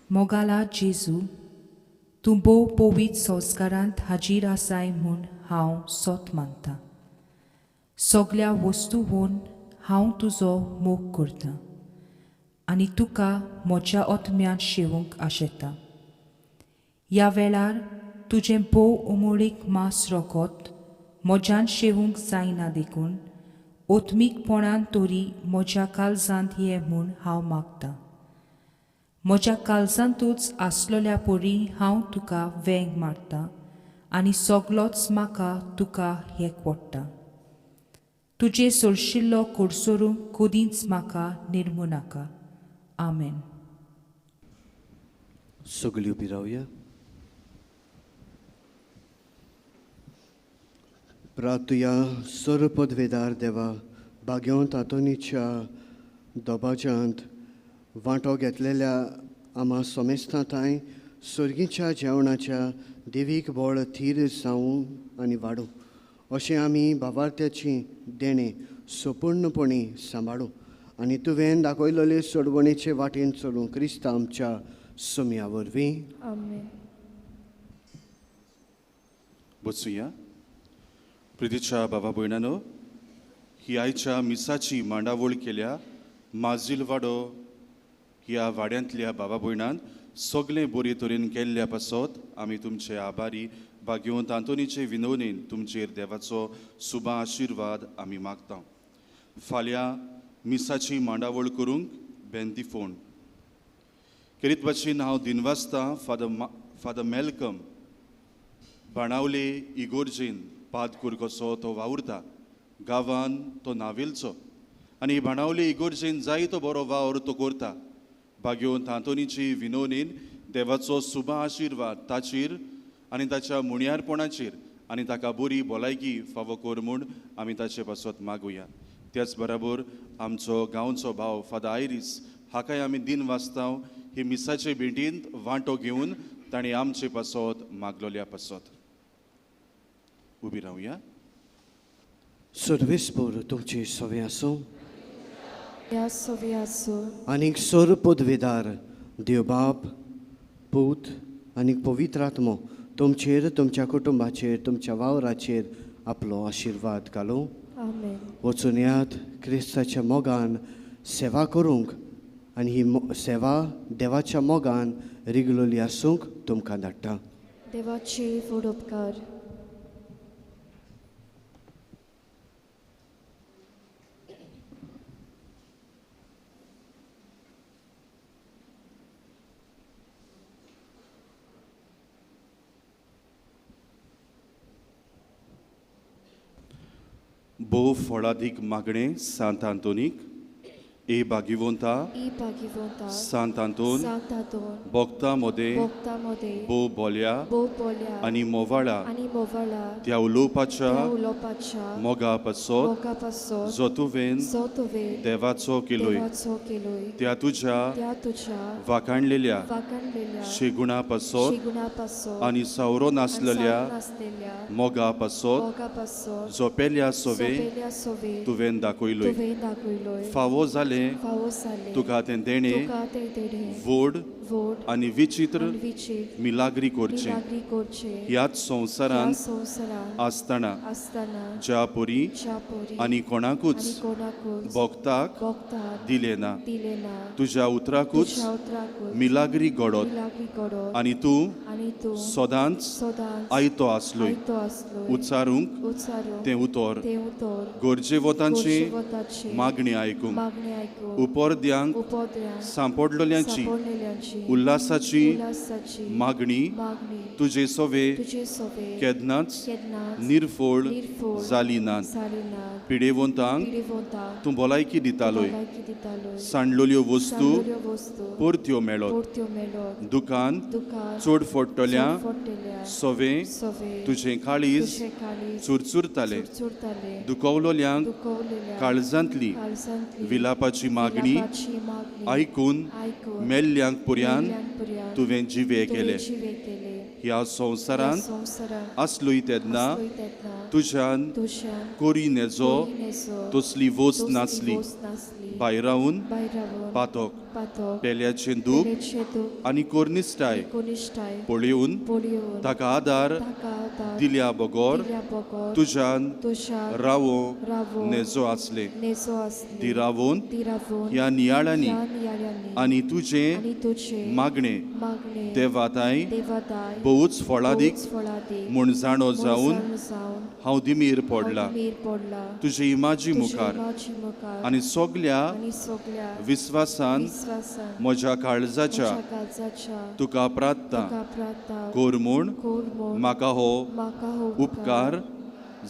H: मोगाला जेजू तूं भोव पवित्र संस्कारांत हाजीर आसाय म्हूण हांव सोत मानतां. सगळ्या वस्तूंवन हांव तुजो मोग करतां आनी तुका म्हज्या आत्म्यान शेवूंक आशेतां. ह्या वेळार तुजें भोव उमळीक मास रोगोत म्हज्यान शेवूंक जायना देखून ओत्मीकपणान तरी म्हज्या काळजांत ये म्हूण हांव मागतां. म्हज्या काळजांतूच आसलेल्या परी हांव तुका वेंग मारतां आनी सगळोच म्हाका तुका एकवडटा. तुजे सोडशिल्लो कोडसोरूंक कदींच म्हाका निर्मू नाका. आमेन.
C: सगळीं उबी रावया. प्रार्थया सर पदवेदार देवा भाग्यवंत आंतोनीच्या दोबाज्यांत वांटो घेतलेल्या आम्हा सोमेस्तांताय सर्गीच्या जेवणाच्या देवीक बोळ थीर जावं आनी वाडूं अशें आमी भावार्थ्याची देणे सोपूर्णपणी सांबाळूं आनी तुवें दाखयलेले सोडवणेचे वाटेन चलूं क्रिस्त आमच्या सोम्या वरवीं.
B: आमेन.
A: बसूया. प्रितीच्या बाबा भयणानो, ही आयच्या मिसाची मांडावळ केल्या माजील वाडो ह्या वाड्यांतल्या बाबा भयणान सगळें बरे तरेन केल्ल्या पासत आमी तुमचे आभारी भाग्यवंत आंतोनीचे विनवणेन तुमचेर देवाचो सुबा आशिर्वाद आमी मागता. फाल्यां मिसाची मांडावळ करूंक बेंती फोण. केरीत भाशेन हांव दिनवासता फादर मेलकम बाणावले इगोर्जेन पादकूर कसो तो वावुरता. गांवान तो नावेलचो आनी बाणावले इगोर्जेन जायतो बरो वावर तो करता. भाग्यवंत आंतोनीची विनवणेन देवाचो सुबा आशिर्वाद ताचेर आनी ताच्या मुणयारपणाचेर आनी ताका बरी भलायकी फावो कर म्हूण आमी ताचे पासत मागुया. त्याच बरोबर आमचो गांवचो भाव फादर आयरीस हाकाय आमी दिन वाचतांव हे मिसाचे भेटींत वांटो घेवन ताणें आमचे पासत मागलोल्या पासत. उबी रावया.
C: सर्वेस्पर तुमची सवे आसूं.
B: या सवे आसूं.
C: आनीक सर पदवेदार देवबाब पूत आनीक पवित्र आत्मो तुमचेर तुमच्या कुटुंबाचेर तुमच्या वावराचेर आपलो आशिर्वाद घालूं.
B: आमेन.
C: वचून यात क्रिस्ताच्या मोगान सेवा करूंक आनी ही सेवा देवाच्या मोगान रिगलोली आसूंक तुमकां धाडटा.
B: देवाची व्हड उपकार.
A: भोव फळादीक मागणें सांत आंतोनीक, ए बागिवोंता
B: ई पागिवोंता
A: सांत आंतोन
B: सांतातोन
A: बोगता मोदे
B: बोगता मोदे
A: भो बोल्या
B: बो पोल्या
A: आनी मोवाळा
B: आनी मोवाळा
A: त्या उलोवपाच्या
B: त्या उलोवपाच्या
A: मोगा पासत
B: मोगा पासत
A: जो तुवें
B: जो तुवे
A: देवाचो केलोय
B: देवाचो केलोय
A: त्या तुज्या
B: त्या तुझ्या
A: वाखाणलेल्या
B: वाकणलेल्या
A: शेगुणा पासत
B: शिगुणा पासत
A: आनी सवरो नासलेल्या
B: नासलेल्या
A: मोगा पासत
B: मोगा पासत
A: जोपेल्या सोवे
B: सोपेल्या सोवे
A: तुवें दाखयलोय
B: तुवे दाखयलोय
A: फावो जालें
B: फावो जाले
A: तुका तें देणे
B: तुका ते तेडे
A: व्हड
B: वोड
A: आनी विचित्र
B: आनी विचित्र
A: मिलाग्री करचें
B: मिलाग्री करचे
A: ह्याच संवसारांत
B: संवसारांत
A: आसतना
B: आसतना
A: ज्या पोरी
B: ज्या पोरी
A: आनी कोणाकूच
B: आनी कोणाकूच
A: भोगताक
B: भोगतात
A: दिले ना
B: दिले ना
A: तुज्या उतराकूच
B: तुझ्या उतराकूच
A: मिलाग्री घडोत
B: मिलाग्री घडोत
A: आनी तूं
B: आनी तूं
A: सदांच
B: सदांच
A: आयतो आसलोय
B: आयतो आसलोय
A: उच्चारूंक
B: उच्चारूंक
A: तें उतर
B: ते उतर
A: गोरजेवतांची
B: गोरजेवताची
A: मागणी आयकूंक
B: मागणी आयकून
A: उपोरद्यांक
B: उपोद्र्यांक
A: सांपडलेल्यांची
B: सांपडलेल्यांची
A: उल्हासाची
B: उल्हासाची
A: मागणी
B: मागणी
A: तुजे सोवे
B: तुझे सोवे
A: केदनाच
B: केदनाच
A: निर्फोळ
B: निर्फोळ
A: जाली नात
B: जाली नात
A: पिडेवंतांक
B: पिडेवंतांक
A: तूं भलायकी दितालोय
B: भलायकी दितालोय
A: सांडलोल्यो वस्तू
B: सांडलेल्यो वस्तू
A: परत्यो मेळत
B: पोरत्यो मेळत
A: दुकान
B: दुकान
A: चड फोडटोल्या
B: फोडलेल्या
A: सोवे
B: सोवे
A: तुजें काळीज
B: तुझे काळीज
A: चुरचुरताले
B: चुरचुरताले
A: दुखवलोल्यांक
B: दुखवलेल्या
A: काळजांतली
B: काळजांतली
A: विलापाची मागणी
B: विलापाची मागणी
A: आयकून
B: आयकून
A: मेल्ल्यांक पुर्यान
B: मेल्ल्यांपर्यंत
A: तुवें जिवे
B: तुवें
A: केले
B: जिवे केले
A: ह्या संवसारांत
B: संवसारांत
A: आसलोय तेन्ना
B: आसलोय तेन्ना
A: तुज्यान
B: तुझ्यान
A: कोरी नेजो
B: कोरिनेचो
A: तसली वस्त
B: तसली
A: नासली
B: वस्त नासली
A: भायर रावून
B: भायर रावून
A: पातोक
B: पातोक
A: पेल्याचें दूख
B: पेलेचे दूख
A: आनी कोर्निस्टाय
B: कोनिश्टाय
A: पळयोवन
B: पोलिओन
A: ताका आदार
B: ताका आदार
A: दिल्या बगोर
B: दिल्या बगोर
A: तुज्यान
B: तुझ्यान
A: रावो
B: रावो
A: नेजो आसले
B: नेसो आसली
A: ती रावून
B: ती रावून
A: ह्या नियाळांनी
B: ह्या नियाळ्यांनी
A: आनी तुजें
B: आनी तुझे
A: मागणे
B: मागणे
A: देवाताय
B: देवादाय
A: बहुच फळादीक
B: बहुच फळादीक
A: म्हूण जाणो जावन
B: जावन
A: हांव दिमीर पडला
B: मीर पडला
A: तुजे इमाजी मुखार
B: माझी मुखार
A: आनी सगल्या
B: आनी सगळ्या
A: विस्वासान
B: विश्वासान
A: म्हज्या काळजाच्या
B: म्हज्या काळजाच्या
A: तुका प्रार्थना
B: तुका प्रार्थना
A: कोर म्हूण
B: कोर म्हूण
A: म्हाका हो
B: म्हाका हो
A: उपकार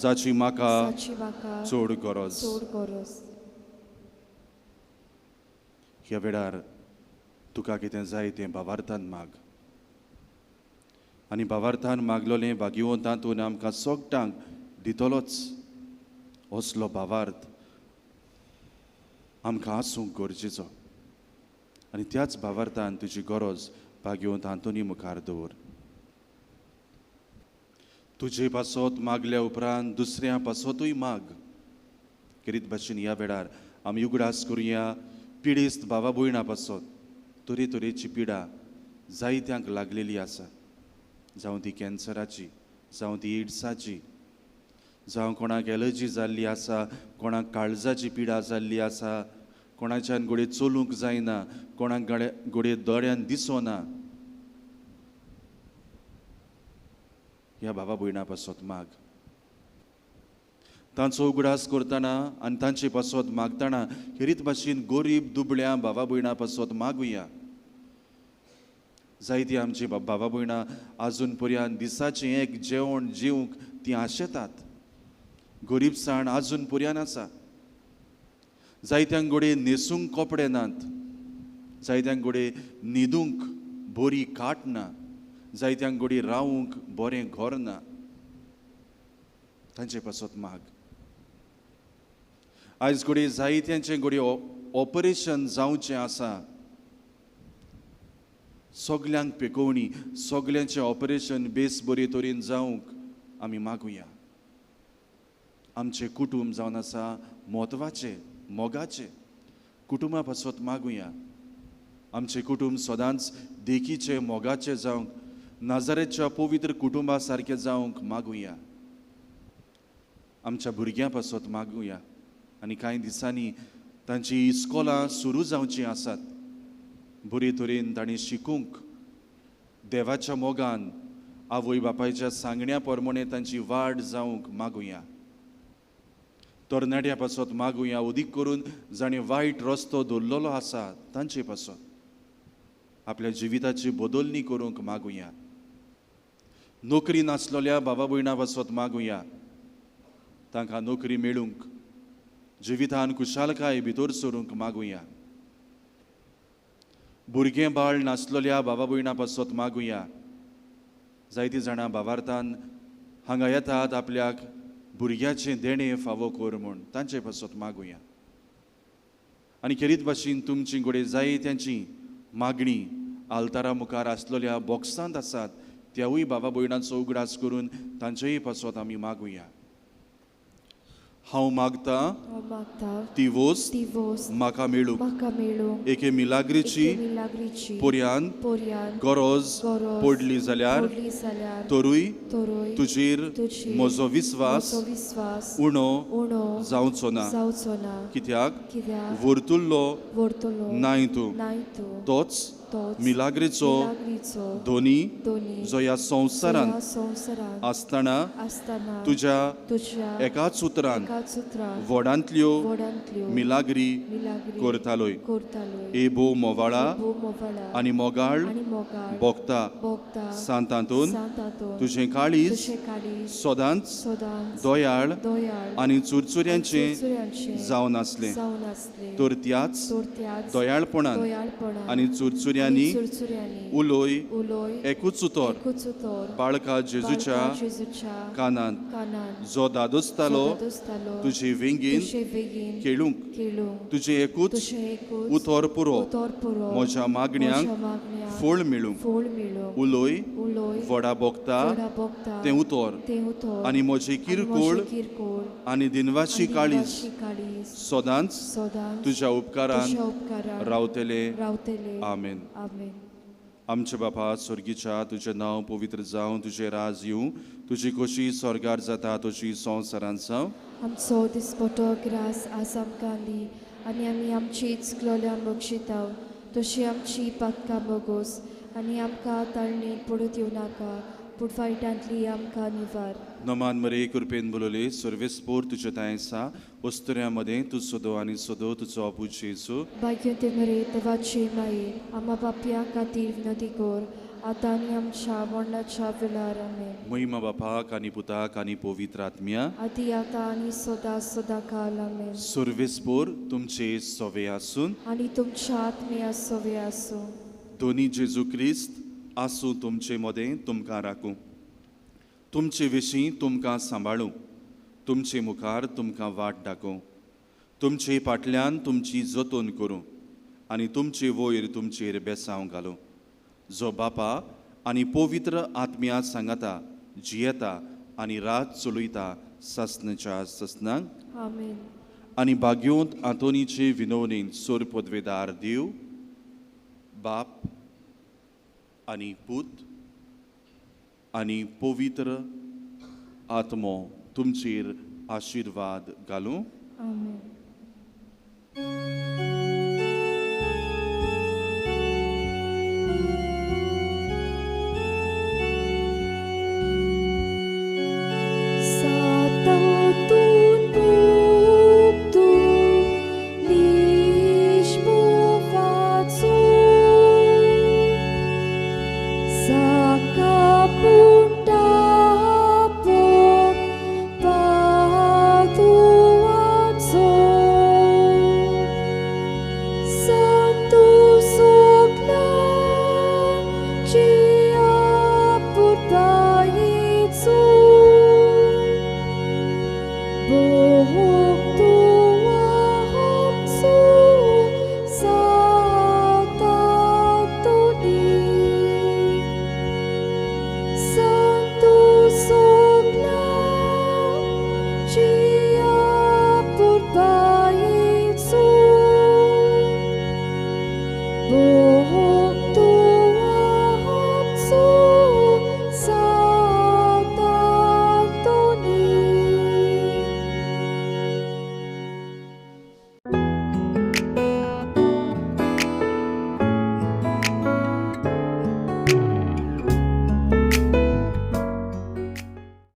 A: जाची म्हाका
B: जाची म्हाका
A: चड गरज
B: चड गरज
A: ह्या वेळार तुका कितें जाय तें भावार्थान माग आनी भावार्थान मागलोलें भाग्यवंतांतून आमकां सोगटांक दितलोच असलो भावार्थ आमकां आसूंक गरजेचो आनी त्याच भावार्थान तुजी गरज भाग्यवंतांतूनी मुखार दवर तुजे पासत मागल्या उपरांत दुसऱ्या पासतूय माग करीत भाशेन ह्या वेळार आमी उगडास करुया पिडेस्त भावा भयणा पासत तरेतरेची पिडा जायत्यांक लागलेली आसा जावं ती कॅन्सराची जावं ती एड्साची जावं कोणाक एलर्जी जाल्ली आसा कोणाक काळजाची पिडा जाल्ली आसा कोणाच्यान घोडये चलूंक जायना कोणाक घोडये दोळ्यान दिसना ह्या भावा भयणा पासत माग तांचो उगडास करतना आनी तांचे पासत मागतना हेरीत भाशेन गरीब दुबळ्या भावा भयणा पासत मागुया जायतीं आमची भावा भयणां आजून पर्यंत दिसाचें एक जेवण जेवंक तीं आशेतात गरीबसाण आजून पर्यंत आसा जायत्यांक घोडये न्हेसूंक कपडे नात जायत्यांक घोडये न्हिदूंक बरी खाट ना जायत्यांक घोडये रावूंक बरें घर ना तांचे पासत माग आयज घोडये जायत्यांचें घोडये ऑपरेशन जावचें आसा सगल्यांक पेकोवणी सगल्यांचें ऑपरेशन बेस बरे तरेन जावंक आमी मागुया आमचें कुटूंब जावन आसा म्हत्वाचें मोगाचें कुटुंबा पासत मागुया आमचें कुटूंब सदांच देखीचें मोगाचें जावंक नाजारेच्या पवित्र कुटुंबा सारकें जावंक मागुया आमच्या भुरग्यां पासत मागुया आनी कांय दिसांनी तांची इस्कोलां सुरू जावचीं आसात बरे तरेन तांणी शिकूंक देवाच्या मोगान आवय बापायच्या सांगण्या प्रमाणे तांची वाड जावंक मागुया तरणाट्या पासत मागुया अदीक करून जाणें वायट रस्तो दवरलेलो आसा तांचे पासत आपल्या जिविताची बदलणी करूंक मागुया नोकरी नासलेल्या भावा भयणां पासत मागुया तांकां नोकरी मेळूंक जिवितान कुशालकाय भितर सरूंक मागुया. भुरगें बाळ नासलेल्या बाबा भयणां पासत मागुया. जायतीं जाणां भावार्थान हांगा येतात आपल्याक भुरग्याचें देणें फावो कर म्हूण तांचे पासत मागुया. आनी खेरीत भाशेन तुमची घोडे जायत्यांची मागणी आल्तारा मुखार आसलेल्या बॉक्सांत आसात त्यावूय बाबा भयणांचो उगडास करून तांचेय पासत आमी मागुया. हांव मागतां
B: हांव मागता
A: ती वोस्त
B: ती वोस्त
A: म्हाका मेळूंक
B: म्हाका मेळूंक
A: एके मिलाग्रीची
B: मिलाग्रीची
A: पर्यान
B: पर्यान
A: गरज
B: गरज
A: पडली जाल्यार
B: पडली जाल्यार
A: तरूय
B: तोरूय
A: तुजेर म्हजो विस्वास
B: म्हजो विस्वास
A: उणो
B: उणो
A: जावचो ना.
B: जावचो ना.
A: कित्याक
B: कित्याक
A: वर्तुल्लो
B: वर्तलो
A: नाय तूं.
B: नाय तूं
A: तोच
B: तोच
A: मिलाग्रीचो
B: मिलाग्रीचो
A: दोनी
B: दोनी
A: जो ह्या संवसारांत
B: ह्या संवसारांत
A: आसतना
B: आसतना
A: तुज्या
B: तुज्या
A: एकाच उतरान
B: एकाच उतरान
A: व्हडांतल्यो
B: वडांतल्यो
A: मिलाग्री
B: मिलाग्री
A: करतालोय.
B: करतालोय.
A: एबो मोवाळा
B: भू मोवाळा
A: आनी मोगाळ
B: आनी मोगाळ
A: भोगता
B: भोगता
A: सांतांतून
B: सांतातून
A: तुजें काळीज
B: तुझे काळीज
A: सदांच
B: सदांच
A: दोयाळ
B: दोयाळ
A: आनी चुरचुऱ्यांचें
B: चुरचुऱ्यांचें
A: जावन आसलें.
B: जावन आसलें.
A: तर त्याच
B: त्याच
A: दोयाळपणान
B: दोयाळपणान
A: आनी चुरचुऱ्यांनी
B: चुरचुऱ्यांनी
A: उलोय
B: उलोय
A: एकूच उतर
B: एकूच उतर
A: बाळका जेजूच्या
B: बाळका जेजूच्या
A: कानांत
B: कानांत
A: जो दादोसतालो
B: सदांचतालो
A: तुजे वेंगीन
B: तुझे वेगीन
A: खेळूंक
B: केळूंक
A: तुजें एकूच
B: तुझे एकूच
A: उतर पुरो
B: उतर पुरो
A: म्हज्या मागण्यांक
B: म्हज्या मागण्यांक
A: फळ मेळूंक
B: फळ मेळूंक
A: उलोय
B: उलोय
A: व्हडा भोगता
B: व्हडा भोगता
A: तें उतर
B: तें उतर
A: आनी म्हजी किरकोळ
B: किरकोळ
A: आनी दिनवाशी काळीज
B: काळीज
A: सदांच
B: सदांच
A: तुज्या उपकारान
B: तुझ्या उपकारान
A: रावतले.
B: रावतले.
A: आमेन.
B: आमेन.
A: आमचे बापा स्वर्गीच्या तुजें नांव पवित्र जावं तुजें राज येवं तुजी खोशी स्वर्गार जाता तशी संवसारांत जावं.
B: आमचो दिसपटो ग्रास आज आमकां दी आनी आमी आमची चुकलोल्या बक्षिताव तशी आमची पातकां बगोस आनी आमकां ताळणेक पडत येवं नाका पूण वायटांतली आमकां निवार.
A: नमान मरे कृपेन बोलोले सर्वेस्पोर तुजे तायसा वस्तुऱ्यामध्ये तू सोदो आनी सोदो तुजो अपूज जेजू.
B: भाग्य ते मरे देवाचे माये आम्हा पापयां खातीर विनंती कर आतां आनी आमच्या मरणाच्या वेळार. आमेन.
A: महिमा बापाक आनी पुताक आनी पवित्र आत्म्या
B: आदी आतां आनी सदां काल. आमेन.
A: सर्वेस्पोर तुमचे सोवे आसून
B: आनी तुमच्या आत्म्या सवे आसूं.
A: दोनी जेजू क्रिस्त आसूं तुमचे मदें तुमकां राखूं. तुमचे विशीं तुमकां सांबाळूं. तुमचे मुखार तुमकां वाट दाखोवं. तुमचे फाटल्यान तुमची जतन करूं आनी तुमचे वयर तुमचेर बेसांव घालूं. जो बापा आनी पवित्र आत्म्या सांगाता जियेता आनी रात चलयता ससनाच्या ससनांक.
B: आमेन.
A: आनी भाग्योंत आंतोनीचे विनवणेन सोर पदवेदार देव बाप आनी पूत आनी पवित्र आत्मो तुमचेर आशिर्वाद घालूं.
B: आमेन.